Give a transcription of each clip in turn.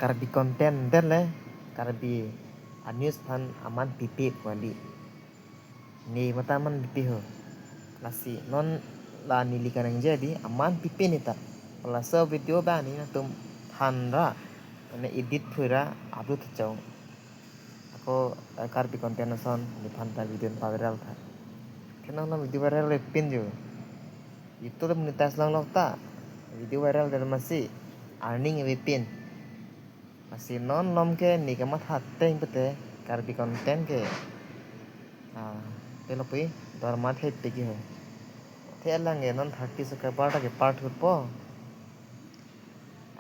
karbi konten den le karbi news pan aman pipi wali ni mata man pipi ho lasi non la nili kanang jadi aman pipi ni ta la so video ba ni na tum hanra ne edit phura upload chau ako karbi konten son ni phanta video pa viral tha kenang na video viral le pin jo itu tu monetas lang ta video viral dan masih earning e pin masih non nom ke ni ke mat hatte pete karbi konten ke pelopi dor mat het te ki ho the lang e non 30 subscriber ta ke part po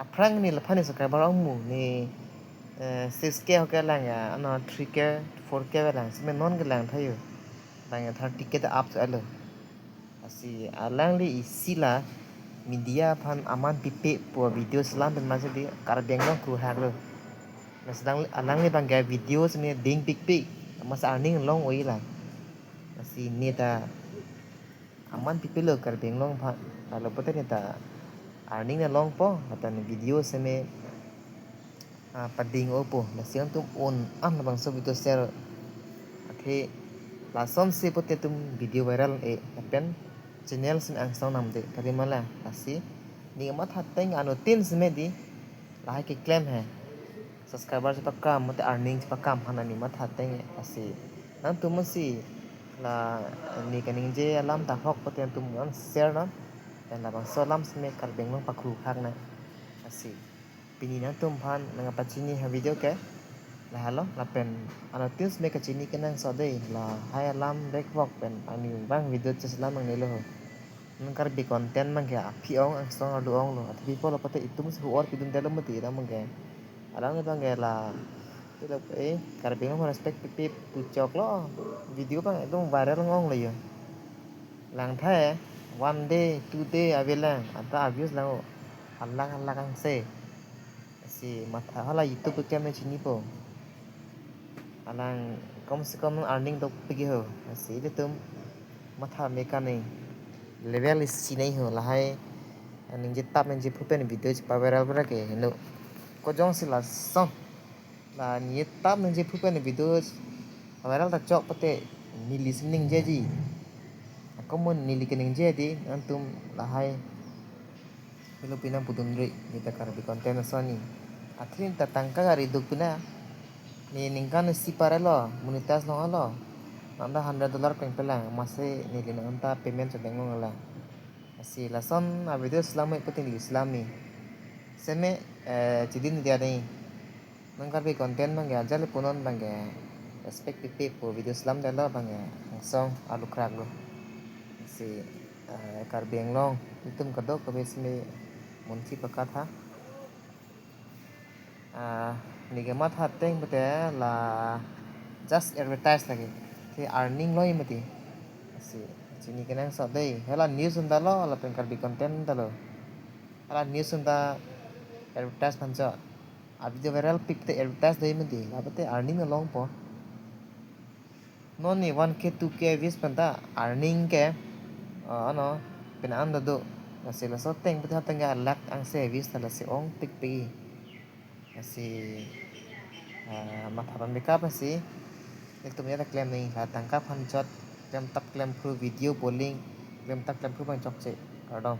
aprang ni lafani subscriber mu ni 6k ho ke lang ya no 3k 4k lang sme non ke lang thayo lang 30k ta up alo asi alang li isila media pan aman pipi po video selam ben masih di karbeng long kru hak lo na sedang alang li bang ga video sme ding pik masa earning long oi la asi ni ta aman pipi lo karbeng long pa kalau pote ni ta earning na long po atan video sme pading opo na siang tum on am bang so video share athe lasom se pote tum video viral e pen channel sin ang song namde karimala asi ni mat hatteng anu tin sme di lah ke claim hai subscriber se pakka mate earning se pakka hana ni mat hatteng asi nan tum si la ni kaning je alam ta hok pote tum on share na dan la bang so lam sme kar beng long pakru khak na asi pini na tum phan nang pachini ha video ke la halo la pen anu tin sme ka chini kenang so dei la hai alam dek vok pen ani bang video cheslam ang nelo nangkar bi konten mang ke api ong ang song adu ong lo atbi po pate itum se or pidun dalam mati ra mang ke alang bang ke la itu kar bi ngom respect pipi pucok lo video bang itu viral ngong lo yo lang thae 1 day 2 day avela ata abuse lang Allah kang se si matha hala youtube ke me chini po alang kom se kom earning to pigi ho si de tum matha me ka nei level is sinai ho lahai ning je tap je phupen video pa viral bra ke no ko jong sila song la ni tap je phupen video viral ta chok pate ni listening je ji ko mon ni listening je di antum lahai Filipina putun ri ni ta kar bi konten soni athin ta tangka gari duk pina ni ningkan si parelo monetas lo alo anda $100 peng pelang masih ni lina anta payment sa bengong la si lason a video islami puting islami seme chidin dia nei nangkar bi konten mangga jale punon mangga respect pipi po video islam dalo mangga song alu krak lo si kar beng long itum kadok ko besme munsi pakatha nigamat hateng bete la just advertise lagi thì earning loi mati si chini kenang so dei hela news unda lo la pen kar bi content dalo ala news unda advertise pancho abi de viral pic te advertise dei mati la bate earning long po no ni 1k 2k views panta earning ke ano pen anda do si la so teng bate hatanga lak ang se views la si ong pic pi si mathapan backup si एक तुम यार claim नहीं है तंका फन चट claim तब claim प्रू वीडियो बोलिंग क्लेम तब क्लेम प्रू बन चौक से कर दो